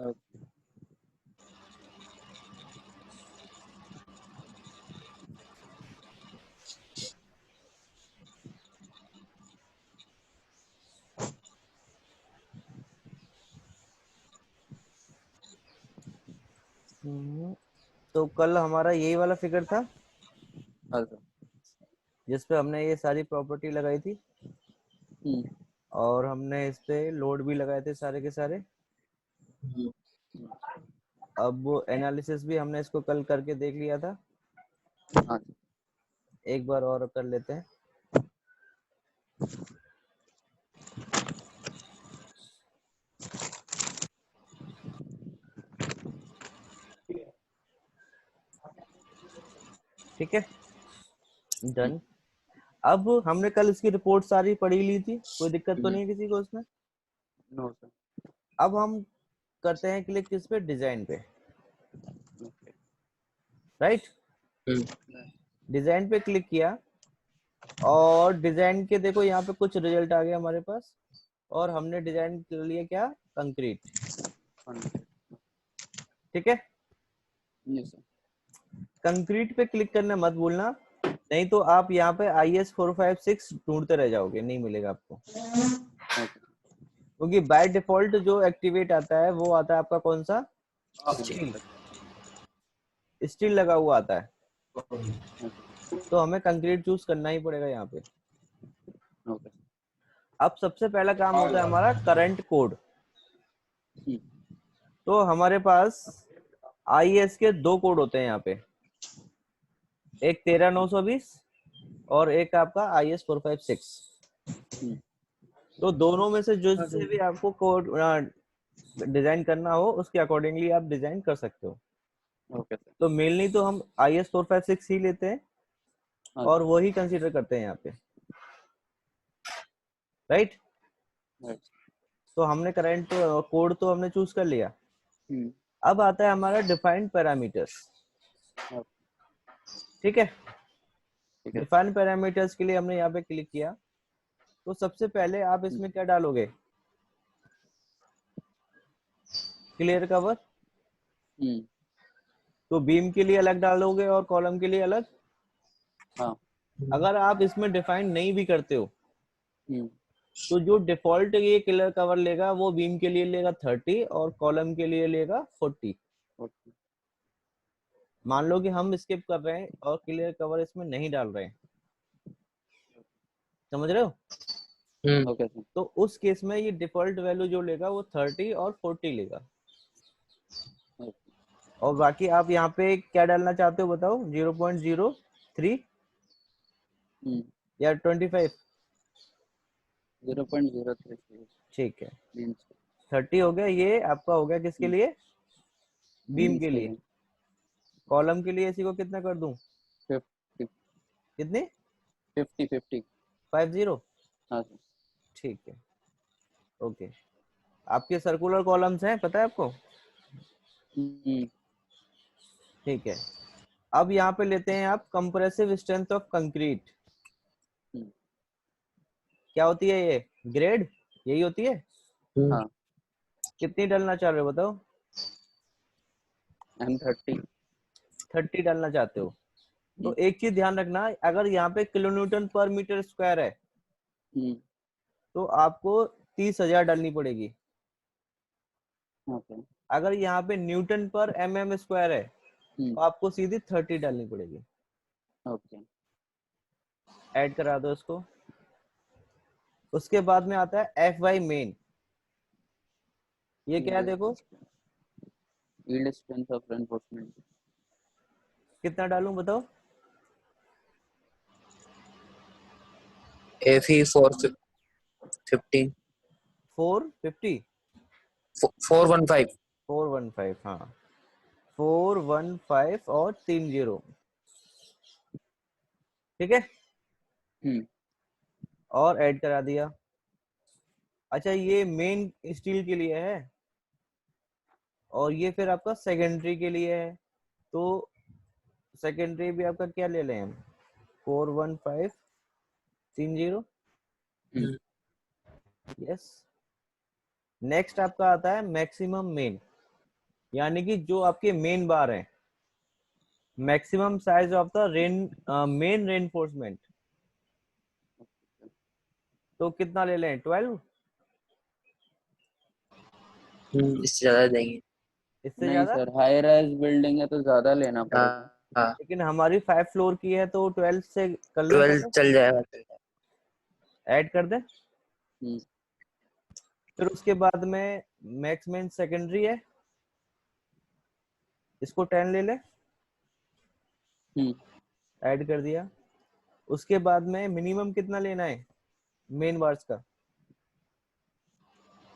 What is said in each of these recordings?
Okay. तो कल हमारा यही वाला फिगर था हाँ सर। जिसपे हमने ये सारी प्रॉपर्टी लगाई थी और हमने इस पे लोड भी लगाए थे सारे के सारे। अब वो एनालिसिस भी हमने इसको कल करके देख लिया था, हाँ एक बार और कर लेते हैं। ठीक है, डन। अब हमने कल इसकी रिपोर्ट सारी पढ़ी ली थी, कोई दिक्कत तो नहीं है किसी को उसमें? No sir. अब हम करते हैं क्लिक किस पे, डिजाइन पे, ओके। राइट। डिजाइन पे क्लिक किया और डिजाइन के देखो यहाँ पे कुछ रिजल्ट आ गए हमारे पास, और हमने डिजाइन कर लिया क्या, कंक्रीट। ठीक है, यस सर। कंक्रीट पे क्लिक करना मत भूलना, नहीं तो आप यहाँ पे IS 456 ढूंढते रह जाओगे, नहीं मिलेगा आपको। ओके। क्योंकि बाय डिफॉल्ट जो एक्टिवेट आता है वो आता है आपका कौन सा, स्टील, स्टील लगा हुआ आता है। तो हमें कंक्रीट चूज करना ही पड़ेगा यहाँ पे। ओके। अब सबसे पहला काम होता है हमारा करंट कोड। तो हमारे पास IS के दो कोड होते हैं यहाँ पे, एक 13920 और एक आपका IS 456। तो दोनों में से जो से भी आपको कोड डिजाइन करना हो उसके अकॉर्डिंगली आप डिजाइन कर सकते हो। Okay sir. तो मेनली तो हम IS 456 ही लेते हैं और वही कंसीडर करते हैं यहाँ पे, राइट। तो हमने करंट कोड तो हमने चूज कर लिया। अब आता है हमारा डिफाइंड पैरामीटर्स। ठीक है, डिफाइंड पैरामीटर्स के लिए हमने यहाँ पे क्लिक किया। तो सबसे पहले आप इसमें क्या डालोगे, क्लियर कवर। तो बीम के लिए अलग डालोगे और कॉलम के लिए अलग। हाँ। अगर आप इसमें डिफाइन नहीं भी करते हो तो जो डिफॉल्ट ये क्लियर कवर लेगा वो बीम के लिए लेगा 30 और कॉलम के लिए लेगा 40। मान लो कि हम स्किप कर रहे हैं और क्लियर कवर इसमें नहीं डाल रहे हैं, समझ रहे हो? Okay sir. तो उस केस में ये डिफॉल्ट वैल्यू जो लेगा वो 30 और 40 लेगा। और बाकी आप यहाँ पे क्या डालना चाहते हो बताओ, 0.03 या 25? 0.03। ठीक है, 30 हो गया, ये आपका हो गया किसके लिए, बीम बीन्स के के लिए। लिए कॉलम के लिए इसी को कितना कर दूं, 50 कितनी, 50। 50? हाँ सर। ठीक है, ओके। आपके सर्कुलर कॉलम्स हैं, पता है आपको? ठीक है, अब यहाँ पे लेते हैं आप कंप्रेसिव स्ट्रेंथ ऑफ कंक्रीट। क्या होती है ये, ग्रेड, यही होती है। हाँ। कितनी डालना चाह रहे हो बताओ? M30। 30 डालना चाहते हो। तो एक चीज ध्यान रखना, अगर यहाँ पे किलोन्यूटन पर मीटर स्क्वायर है तो आपको 30,000 डालनी पड़ेगी। ओके। अगर यहाँ पे न्यूटन पर mm स्क्वायर है तो आपको सीधी 30 डालनी पड़ेगी। ओके। ऐड करा दो इसको। उसके बाद में आता है FY मेन। ये क्या है देखो, यील्ड स्ट्रेंथ ऑफ रेनफोर्समेंट। कितना डालूं बताओ? FE 450 450, 415 415, हाँ 415 और 30। ठीक है, और ऐड करा दिया। अच्छा, ये मेन स्टील के लिए है और ये फिर आपका सेकेंडरी के लिए है। तो सेकेंडरी भी आपका क्या ले लें हम, 41530। यस। नेक्स्ट आपका आता है मैक्सिमम मेन। यानी कि जो आपके मेन बार हैं, maximum size of the main reinforcement, तो कितना ले लें? 12? इससे ज्यादा देंगे। इससे नहीं ज्यादा? सर, हाई राइज बिल्डिंग है तो ज्यादा लेना पड़ेगा। हाँ हाँ, लेकिन हमारी 5 फ्लोर की है तो 12 से कर लें 12 पहले, चल जाएगा। ऐड कर दें। हम्म, फिर उसके बाद में मैक्स मेन सेकेंडरी है, इसको 10 ले लें, हम्म, ऐड कर दिया। उसके बाद में मिनिमम कितना लेना है मेन बार्स का?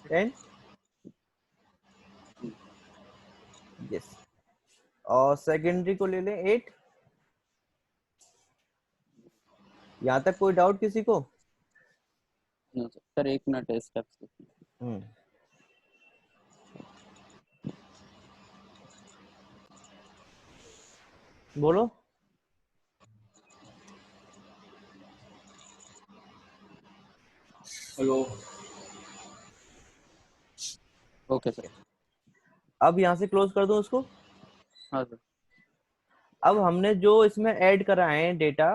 10। यस। और सेकेंडरी को ले लें 8। यहाँ तक कोई डाउट किसी को? नो सर, एक मिनट है स्टेप्स। हम्म, बोलो। हेलो। Okay sir. अब यहाँ से क्लोज कर दूं उसको। हाँ सर। अब हमने जो इसमें ऐड करा है डेटा,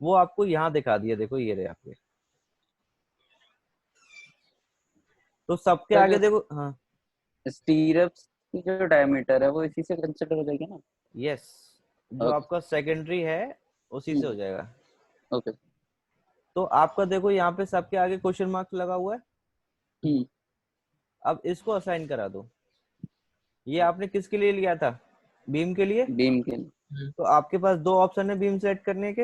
वो आपको यहाँ दिखा दिया, देखो ये रहे आपके। तो सबके सर आगे जो देखो। हाँ, स्टीरअप्स की जो डायमीटर है वो इसी से कंसिडर हो जाएगी ना? यस, जो ओके। आपका सेकेंडरी है उसी से हो जाएगा। ओके। तो आपका देखो यहाँ पे सबके आगे क्वेश्चन मार्क लगा हुआ है। हम्म। अब इसको असाइन करा दो। ये आपने किसके लिए लिया था? बीम के लिए। बीम के लिए। तो आपके पास दो ऑप्शन है बीम सेट करने के,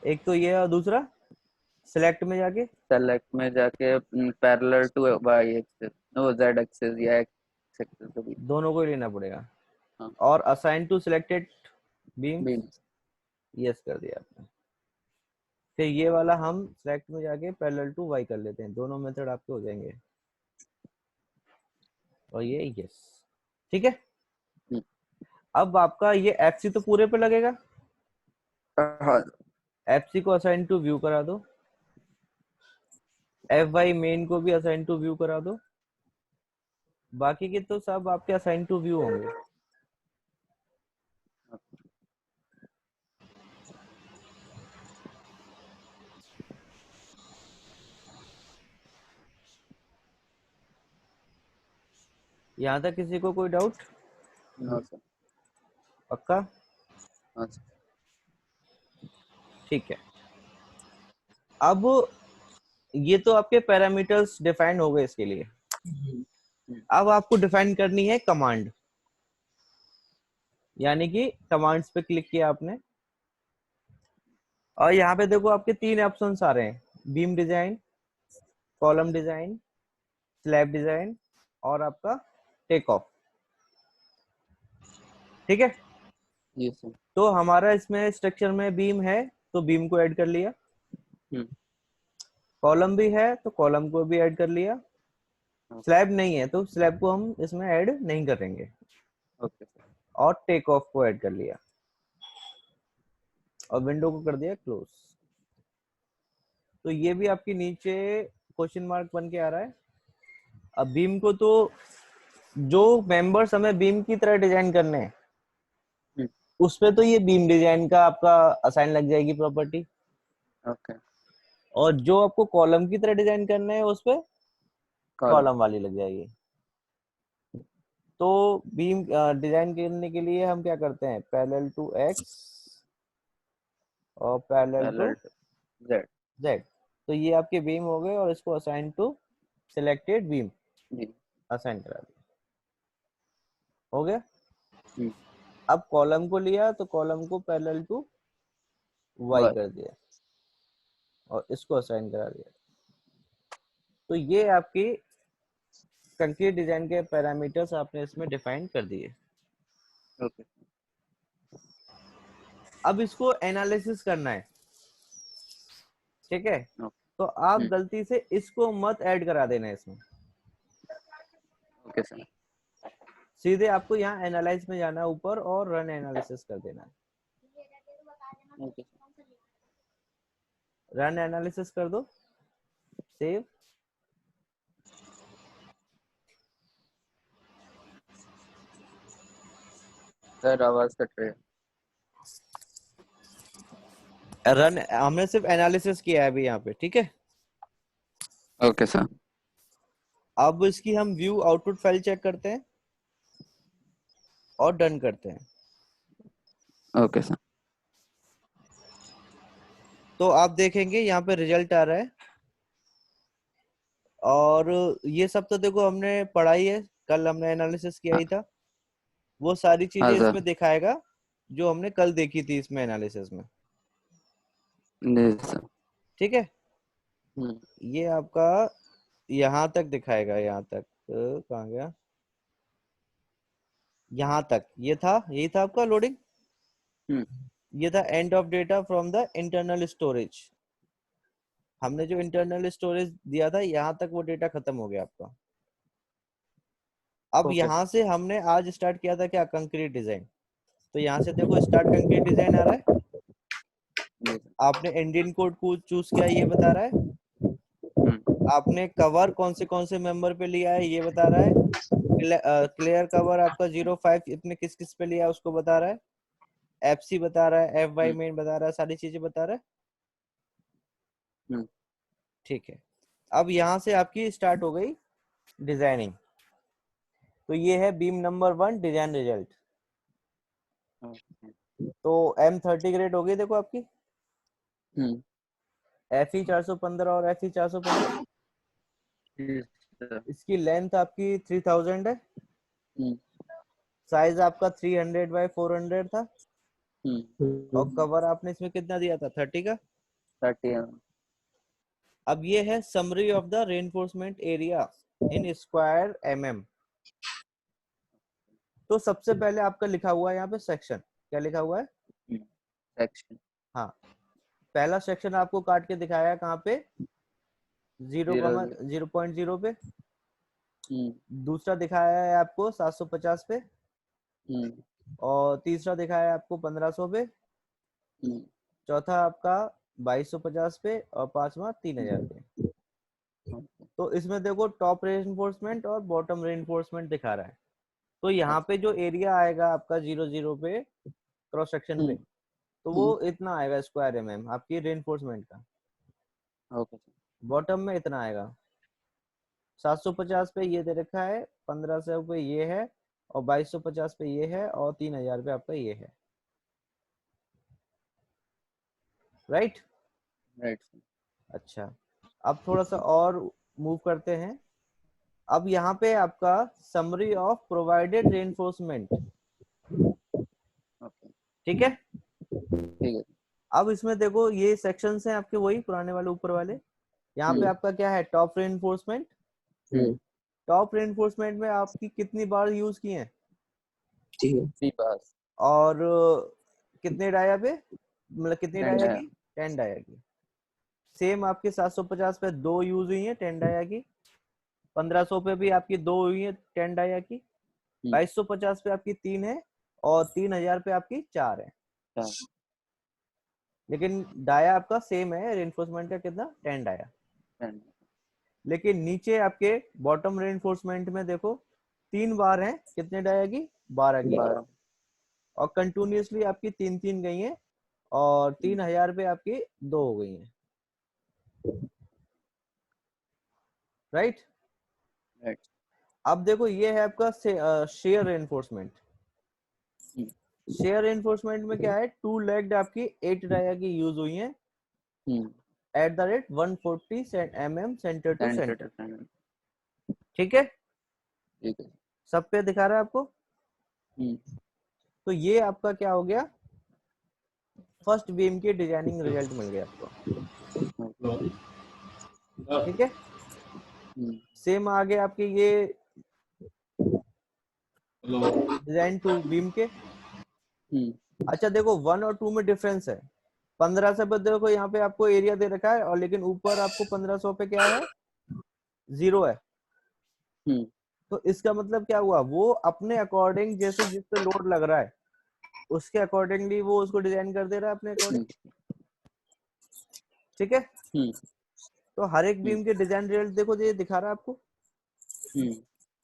एक तो ये और दूसरा सिलेक्ट में जाके। सेलेक्ट में जाके parallel to Y axis, or Z axis या एक्स एक्सिस तो भी। दोनों को ही लेना पड़ेगा। हाँ। और assign to selected beam, beam. Yes कर दिया आपने। फिर ये वाला हम सिलेक्ट में जाके पैरेलल टू वाई कर लेते हैं, दोनों मेथड आपके हो जाएंगे। और ये यस, ठीक है। अब आपका ये एफसी तो पूरे पे लगेगा, हाँ। एफसी को असाइन टू व्यू करा दो, एफ वाई मेन को भी असाइन टू व्यू करा दो। बाकी के तो सब आपके असाइन टू व्यू होंगे। यहाँ तक किसी को कोई डाउट? No sir. पक्का? हाँ सर। ठीक है। अब ये तो आपके पैरामीटर्स डिफाइन हो गए इसके लिए। अब आपको डिफाइन करनी है कमांड, यानी कि कमांड्स पे क्लिक किया आपने, और यहाँ पे देखो आपके 3 ऑप्शंस आ रहे हैं, beam design, column design, slab design, और आपका टेक ऑफ। ठीक है। ये सर। तो हमारा इसमें स्ट्रक्चर में बीम है तो बीम को ऐड कर लिया, कॉलम भी है तो कॉलम को भी ऐड कर लिया, स्लैब नहीं है तो स्लैब को हम इसमें ऐड नहीं करेंगे, ओके सर। और टेक ऑफ को ऐड कर लिया, और विंडो को कर दिया क्लोज। तो ये भी आपकी नीचे क्वेश्चन मार्क बन के आ रहा है। अब बीम को तो जो मेंबर्स हमें बीम की तरह डिजाइन करने हैं उस पे तो ये बीम डिजाइन का आपका असाइन लग जाएगी प्रॉपर्टी, ओके। और जो आपको कॉलम की तरह डिजाइन करने हैं उस पे कॉलम। कॉलम वाली लग जाएगी। तो बीम डिजाइन करने के लिए हम क्या करते हैं, पैरेलल टू एक्स और parallel to parallel to Z. Z. तो ये आपके बीम हो गए, और इसको असाइन टू सिलेक्टेड बीम जी। असाइन करा दिया, हो गया। हम्म, अब कॉलम को लिया तो कॉलम को पैरेलल टू वाई वाई। कर दिया, और इसको असाइन करा दिया। तो ये आपकी कंक्रीट डिजाइन के पैरामीटर्स आपने इसमें डिफाइन कर दिए। ओके। अब इसको एनालिसिस करना है, ठीक है। तो आप गलती से इसको मत ऐड करा देना इसमें, ओके सर। सीधे आपको यहाँ एनालाइज में जाना है ऊपर, और रन एनालिसिस कर देना है। ओके। रन एनालिसिस कर दो, सेव, सर आवाज कट रही है। रन हमने सिर्फ एनालिसिस किया है अभी यहाँ पे, ठीक है। Okay sir. अब इसकी हम व्यू आउटपुट फाइल चेक करते हैं और डन करते हैं। Okay sir. तो आप देखेंगे यहाँ पे रिजल्ट आ रहा है, और ये सब तो देखो हमने पढ़ाई है, कल हमने एनालिसिस किया ही था। वो सारी हाँ चीजें सर। इसमें दिखाएगा जो हमने कल देखी थी इसमें एनालिसिस में, जी सर। ठीक है। हम्म, ये आपका यहाँ तक दिखाएगा, यहाँ तक कहाँ गया, यहाँ तक ये था, यही था आपका लोडिंग। हम्म, ये था end of data from the internal storage. हमने जो इंटरनल स्टोरेज दिया था यहाँ तक वो डेटा खत्म हो गया आपका। अब ओके यहाँ से हमने आज स्टार्ट किया था क्या, कंक्रीट डिजाइन। तो यहाँ से देखो स्टार्ट कंक्रीट डिजाइन आ रहा है। जी सर। आपने इंडियन कोड को चूज किया, ये बता रहा है। आपने कवर कौन से मेंबर पे लिया है ये बता रहा है। क्लियर कवर आपका 05 इतने किस किस पे लिया है उसको बता रहा है। एफसी बता रहा है, एफ वाई मेन बता रहा है, सारी चीजें बता रहा है, हम्म, ठीक है। अब यहाँ से आपकी स्टार्ट हो गई डिजाइनिंग। तो ये है beam number 1 design result. Okay. तो M30 ग्रेड हो गई देखो आपकी, हम्म, FE 415 और FE 415। जी सर। इसकी लेंथ आपकी 3000 है। हम्म, साइज आपका 300 बाय 400 था। और हम्म, कवर आपने इसमें कितना दिया था, 30 का। 30। अब ये है summary of the reinforcement area in square mm। तो सबसे पहले आपका लिखा हुआ है यहाँ पे सेक्शन, क्या लिखा हुआ है, सेक्शन। हाँ। पहला सेक्शन आपको काट के दिखाया है कहाँ पे, 0,0 पे। दूसरा दिखाया है आपको 750 पे। और तीसरा दिखाया है आपको 1500 पे। चौथा आपका 2250 पे और पांचवा 3000 पे। तो इसमें देखो टॉप रेनफोर्समेंट और बॉटम रेनफोर्समेंट दिखा रहा है। तो यहाँ पे जो एरिया आएगा आपका 00 पे क्रॉस सेक्शन पे, तो वो इतना आएगा स्क्वायर आपकी रेनफोर्समेंट का। ओके। बॉटम में इतना आएगा। 750 पे ये दे रखा है, 1500 पे ये है, और 2250 पे ये है, और 3000 पे आपका ये है, राइट। राइट। अच्छा, अब थोड़ा सा और मूव करते हैं। अब यहाँ पे आपका summary of provided reinforcement, okay. ठीक है। ठीक है। अब इसमें देखो ये सेक्शंस हैं आपके वही पुराने वाले ऊपर वाले। यहाँ पे आपका क्या है, टॉप रेनफोर्समेंट। टॉप रेनफोर्समेंट में आपकी कितनी बार यूज किए हैं, ठीक है। 3 पास। और कितने डाया पे, मतलब कितनी 10 डाया डाया। की, 10 डाया की। सेम आपके 750 पे 2 यूज हुई है 10 डाया की। 1500 पे भी आपकी 2 हुई है 10 डाया की। 2250 पे आपकी 3 है, और 3000 पे आपकी 4 है। हाँ। लेकिन डाया आपका सेम है, रेनफोर्समेंट का कितना, 10 डाया। 10। लेकिन नीचे आपके बॉटम रेनफोर्समेंट में देखो 3 बार है, कितने डाया की, 12 की। 12। और कंटिन्यूसली आपकी 3 गई हैं, और 3000 पे आपकी 2 हो गई हैं, राइट। राइट। अब देखो ये है आपका शेयर रेनफोर्समेंट। शेयर रेनफोर्समेंट में क्या है, 2 लेग्ड आपकी 8 डाया की यूज हुई है at the rate 140 mm centre to centre, ठीक है। ठीक है। सब पे दिखा रहा है आपको। तो ये आपका क्या हो गया, फर्स्ट बीम की डिजाइनिंग रिजल्ट मिल गया आपको, ठीक है। सेम आगे आपके ये डिजाइन 2 बीम के। अच्छा देखो 1 और 2 में डिफरेंस है। 1500 पे देखो यहाँ पे आपको एरिया दे रखा है, और लेकिन ऊपर आपको 1500 पे क्या है, 0 है। तो इसका मतलब क्या हुआ, वो अपने अकॉर्डिंग जैसे जिस पे लोड लग रहा है उसके अकॉर्डिंगली वो उसको डिजाइन कर दे रहा है अपने अकॉर्डिंग, ठीक है। तो हर एक बीम के डिजाइन रिजल्ट देखो ये दिखा रहा है आपको,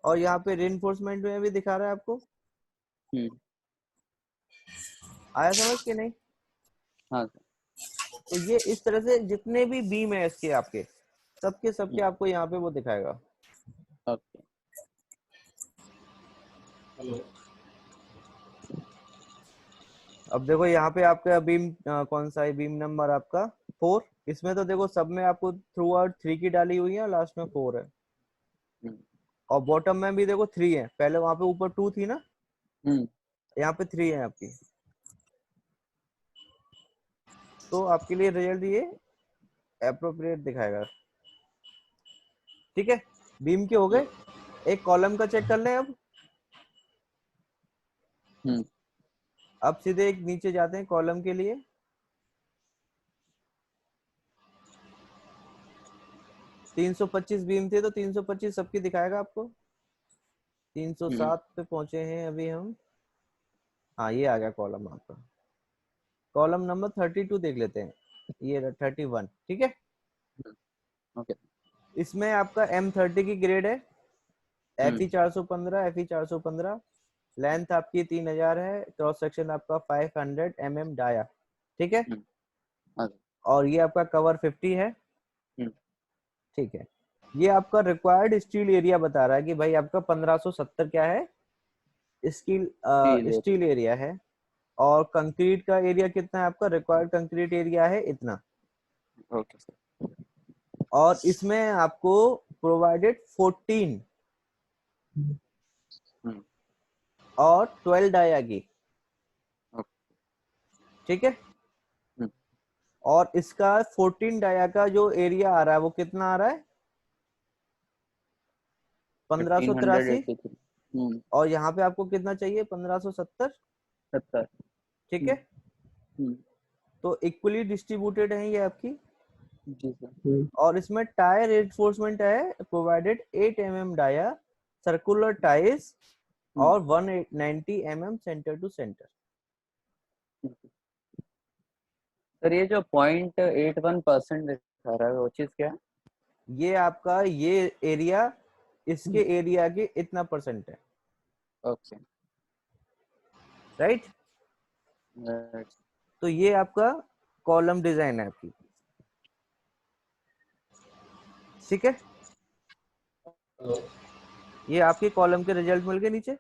और यहाँ पे रेनफोर्समेंट में भी दिखा रहा है आपको। आया समझ के नहीं? हाँ सर। तो ये इस तरह से जितने भी बीम है इसके आपके सबके आपको यहाँ पे वो दिखाएगा। ओके। अब देखो यहाँ पे आपका बीम कौन सा है, बीम नंबर आपका 4। इसमें तो देखो सब में आपको थ्रू आउट 3 की डाली हुई है, लास्ट में 4 है। और बॉटम में भी देखो 3 है, पहले वहां पे ऊपर 2 थी ना, यहाँ पे 3 है आपकी। तो आपके लिए रिजल्ट ये एप्रोप्रिएट दिखाएगा। ठीक है, बीम के हो गए। एक कॉलम का चेक कर लें अब सीधे एक नीचे जाते हैं कॉलम के लिए। तीन 325 बीम थे तो 325 सबकी दिखाएगा आपको। 307 पे पहुंचे हैं अभी हम। हाँ ये आ गया कॉलम आपका। कॉलम नंबर 32 देख लेते हैं, ये 31। ठीक है, ओके। इसमें आपका M30 की ग्रेड है, FE 415, FE 415। लेंथ आपकी 3000 है, क्रॉस सेक्शन आपका 500 mm डाया। ठीक है, और ये आपका कवर 50 है। ठीक है, ये आपका रिक्वायर्ड स्टील एरिया बता रहा है कि भाई आपका 1570 क्या है, स्टील एरिया है। और कंक्रीट का एरिया कितना है आपका, रिक्वायर्ड कंक्रीट एरिया है इतना। Okay sir. और इसमें आपको प्रोवाइडेड 14 और 12 डाया की। ठीक है, और इसका 14 डाया का जो एरिया आ रहा है वो कितना आ रहा है, 1583। और यहाँ पे आपको कितना चाहिए, 1570। ठीक है, तो इक्वली डिस्ट्रीब्यूटेड है ये आपकी। जी सर। और इसमें टायर रेनफोर्समेंट है provided 8 mm dia, circular ties और 190 mm centre to centre. Sir ये जो 0.81% दिखा रहा है वो चीज क्या है? ये आपका ये एरिया इसके एरिया के इतना परसेंट है। ओके। राइट, तो ये आपका कॉलम डिजाइन है आपकी। ठीक है, ये आपके कॉलम के रिजल्ट मिल गए नीचे।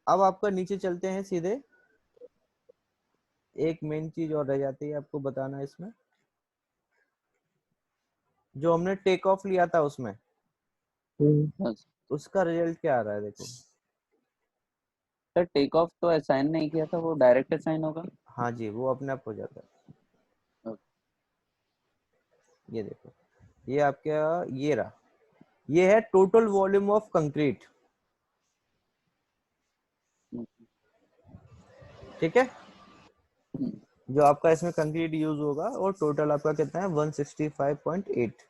अब आपका नीचे चलते हैं सीधे, एक मेन चीज और रह जाती है आपको बताना इसमें, जो हमने टेक ऑफ लिया था उसमें उसका रिजल्ट क्या आ रहा है देखो। सर टेक ऑफ तो असाइन नहीं किया था, वो डायरेक्ट असाइन होगा? हाँ जी, वो अपने आप हो जाता है। ये देखो, ये आपका ये रहा, ये है टोटल वॉल्यूम ऑफ कंक्रीट। ठीक है, जो आपका इसमें कंक्रीट यूज होगा, और टोटल आपका कितना है 165.8।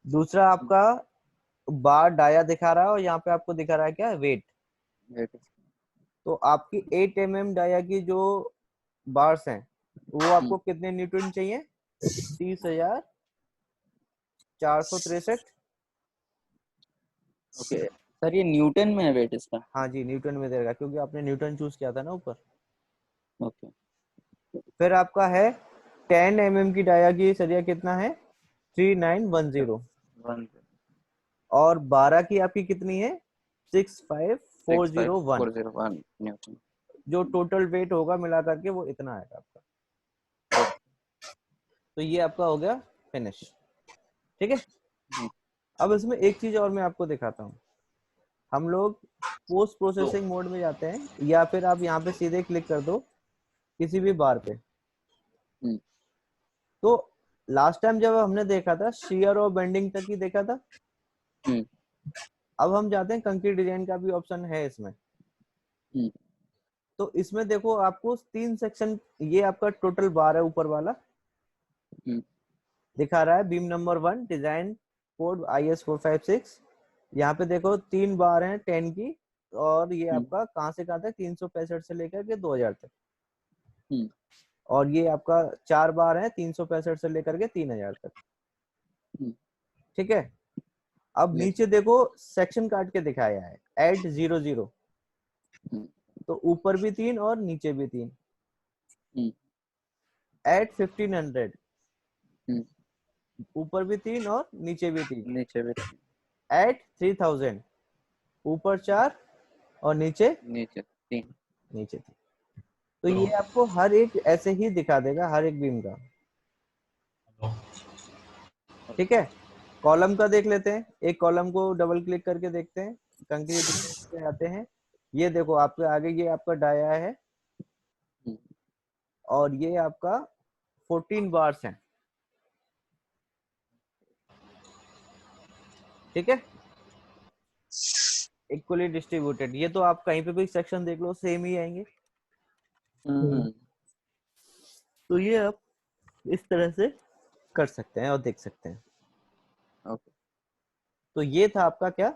दूसरा आपका बार डाया दिखा रहा है, और यहाँ पे आपको दिखा रहा है क्या, वेट। तो आपकी 8 mm डाया की जो बार्स हैं वो आपको कितने न्यूटन चाहिए, 30,463। ओके सर, ये न्यूटन में है वेट इसका? हाँ जी, न्यूटन में देगा क्योंकि आपने न्यूटन चूज किया था ना ऊपर। ओके। फिर आपका है 10 mm की डाया की सरिया कितना है, 3910। और 12 की आपकी कितनी है, 65401। 401 न्यूटन। जो टोटल वेट होगा मिला करके वो इतना आएगा आपका। तो ये आपका हो गया फिनिश। ठीक है, अब इसमें एक चीज और मैं आपको दिखाता हूँ। हम लोग पोस्ट प्रोसेसिंग मोड में जाते हैं, या फिर आप यहाँ पे सीधे क्लिक कर दो किसी भी बार पे। तो लास्ट टाइम जब हमने देखा था शियर और बेंडिंग तक ही देखा था। अब हम जाते हैं कंक्रीट डिजाइन का भी ऑप्शन है इसमें। तो इसमें देखो आपको 3 सेक्शन, ये आपका टोटल बार है ऊपर वाला दिखा रहा है, beam number 1 design code IS 456। यहाँ पे देखो 3 बार हैं 10 की, और ये आपका कहाँ से कहाँ तक, 365 से लेकर के 2000 तक। और ये आपका 4 बार है 365 से लेकर के 3000 तक। ठीक है, अब नीचे देखो सेक्शन काट के दिखाया है ऐड 00। तो ऊपर भी 3 और नीचे भी 3 हम्म, एट 1500, हम्म, ऊपर भी 3 और नीचे भी 3 नीचे भी एट 3000, ऊपर 4 और नीचे नीचे 3। नीचे 3। तो ये आपको हर एक ऐसे ही दिखा देगा हर एक बीम का। ठीक है, कॉलम का देख लेते हैं, एक कॉलम को डबल क्लिक करके देखते हैं, कंक्रीट पे आते हैं। ये देखो आपके आगे ये आपका डाया है और ये आपका 14 बार्स हैं। ठीक है, इक्वली डिस्ट्रीब्यूटेड। ये तो आप कहीं पे भी सेक्शन देख लो सेम ही आएंगे। हम्म, तो ये आप इस तरह से कर सकते हैं और देख सकते हैं। ओके। तो ये था आपका क्या,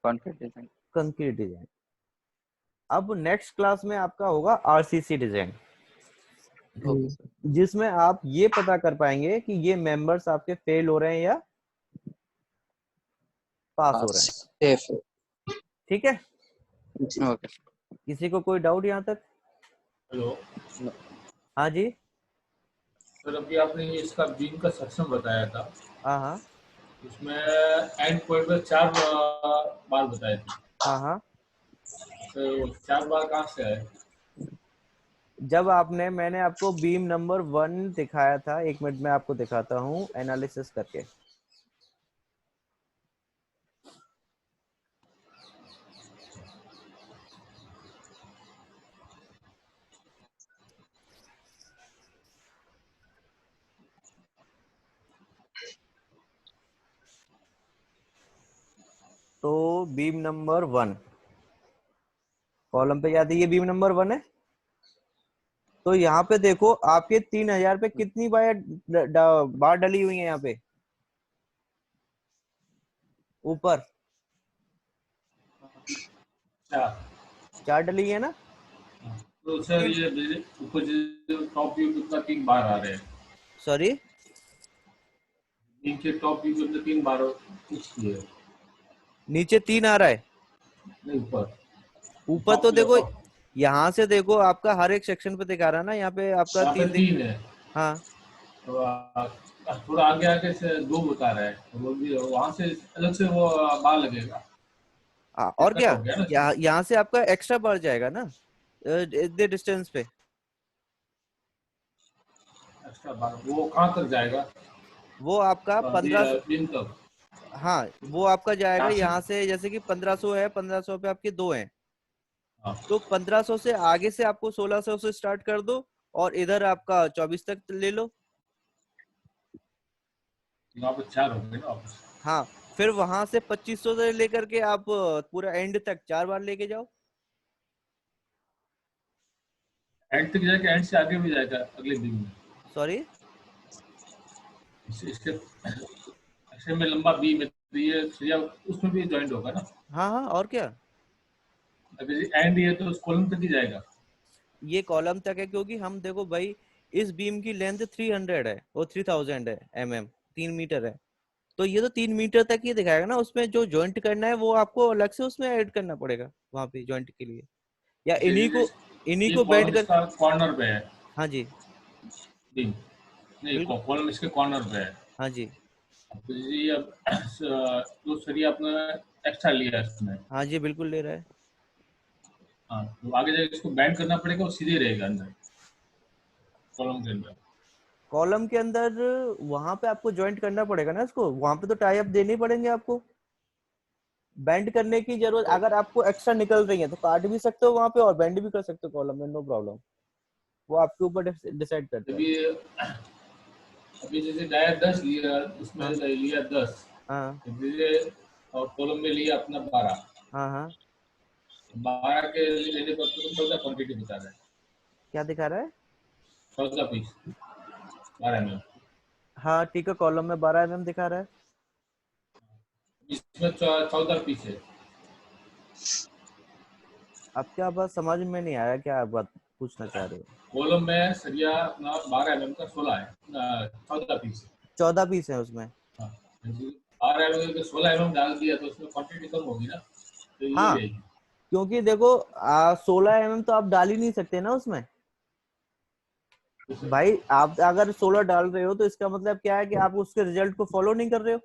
कंक्रीट डिजाइन। Concrete design. अब नेक्स्ट क्लास में आपका होगा आरसीसी डिजाइन, ओके सर। जिसमें आप ये पता कर पाएंगे कि ये मेंबर्स आपके फेल हो रहे हैं या पास हो रहे हैं। सेफ। ठीक है, ओके। किसी को कोई डाउट यहाँ तक? हेलो हाँ जी, सर, अभी आपने ये इसका बीम का सेक्शन बताया था, हाँ हाँ उसमें एंड पॉइंट पे 4 बार बताए थे, हाँ हाँ। तो 4 बार कहाँ से आए? जब आपने, मैंने आपको बीम नंबर 1 दिखाया था, 1 मिनट में आपको दिखाता हूँ एनालिसिस करके। तो बीम नंबर 1 कॉलम पे जाते, ये बीम नंबर 1 है। तो यहाँ पे देखो आपके 3000 पे कितनी बार डली हुई है यहाँ पे ऊपर? 4 डली है ना। तो सर ये ऊपर टॉप व्यू कितना 3 बार आ रहे हैं, सॉरी, नीचे टॉप व्यू कितना 3 बार कुछ किए, नीचे 3 आ रहा है, नहीं ऊपर ऊपर तो देखो यहाँ से देखो आपका हर एक सेक्शन पे दिखा रहा है ना, यहाँ पे आपका यहाँ पे 3 3 है, हाँ तो थोड़ा आगे आगे से 2 बता रहा है, तो वो भी वहाँ से अलग से वो बार लगेगा, और कट क्या, हो गया ना। यहाँ से आपका एक्स्ट्रा बढ़ जाएगा ना इतने डिस्टेंस पे। एक्स्ट्रा बार वो कहाँ तक जाएगा? वो आपका 1500, बीम तक। हाँ वो आपका जाएगा यहाँ से यहाँ से, जैसे कि 1500 है, 1500 पे आपके 2 हैं, हाँ, तो 1500 से आगे से आपको 1600 से स्टार्ट कर दो और इधर आपका 24 तक ले लो। यहाँ पे 4 हो गए ना वापस। हाँ, फिर वहां से 2500 से लेकर के आप पूरा एंड तक 4 बार लेके जाओ। एंड तक जाएगा, एंड से आगे भी जाएगा अगले दिन में। सॉरी, इसके एक्शन में लंबा बीम है, तो ये सरिया उसमें भी जॉइंट होगा ना। हाँ हाँ और क्या, अगर एंड ये तो उस कॉलम तक ही जाएगा। ये कॉलम तक है, क्योंकि हम देखो भाई इस बीम की लेंथ 300 है और 3000 है mm, 3 मीटर है। तो ये तो 3 मीटर तक ही दिखाएगा ना, उसमें जो जॉइंट करना है वो आपको अलग से उसमें ऐड करना पड़ेगा वहां पे जॉइंट के लिए, या इन्हीं ये को कॉलम बेंड कर। इसका कॉर्नर पे है हाँ जी, बीम, नहीं बिल्कुल, कॉलम इसके कॉर्नर पे है। हाँ जी, तो ये अब जो सरिया अपने एक्स्ट्रा लिया है इसमें, हाँ जी बिल्कुल ले रहा है। हाँ, तो आगे जाके इसको बैंड करना पड़ेगा, वो सीधे रहेगा अंदर कॉलम के अंदर। कॉलम के अंदर वहां पे आपको जॉइंट करना पड़ेगा ना इसको, वहां पे तो टाई अप देने ही पड़ेंगे आपको। बेंड करने की जरूरत, अगर आपको एक्स्ट्रा निकल रही है तो काट भी सकते हो वहां पे और बेंड भी कर सकते हो कॉलम में, नो प्रॉब्लम। वो आपके ऊपर डिसाइड करता है। अभी अभी जैसे डाया 10 लिया, उसमें हाँ लिया 10, हाँ और कॉलम में लिया अपना 12, हाँ हाँ। 12 के लेने पर तो 14 क्वांटिटी बता रहा है, क्या दिखा रहा है? 14 पीस 12 में। हाँ ठीक है, कॉलम में 12 mm दिखा रहा है। इसमें 14 पीस है। अब क्या बात समझ में नहीं आया, क्या बात पूछना चाह रहे हो? कॉलम में सरिया अपना 12 mm का 16 है, 14 पीस है। 14 पीस है उसमें। हाँ, 12 mm का 16 mm डाल दिया तो उसमें क्वांटिटी कम होगी ना, तो ये हाँ रहेगी। क्योंकि देखो 16 mm तो आप डाल ही नहीं सकते ना उसमें भाई। आप अगर 16 डाल रहे हो तो इसका मतलब क्या है कि आप उसके रिजल्ट को फॉलो नहीं कर रहे हो।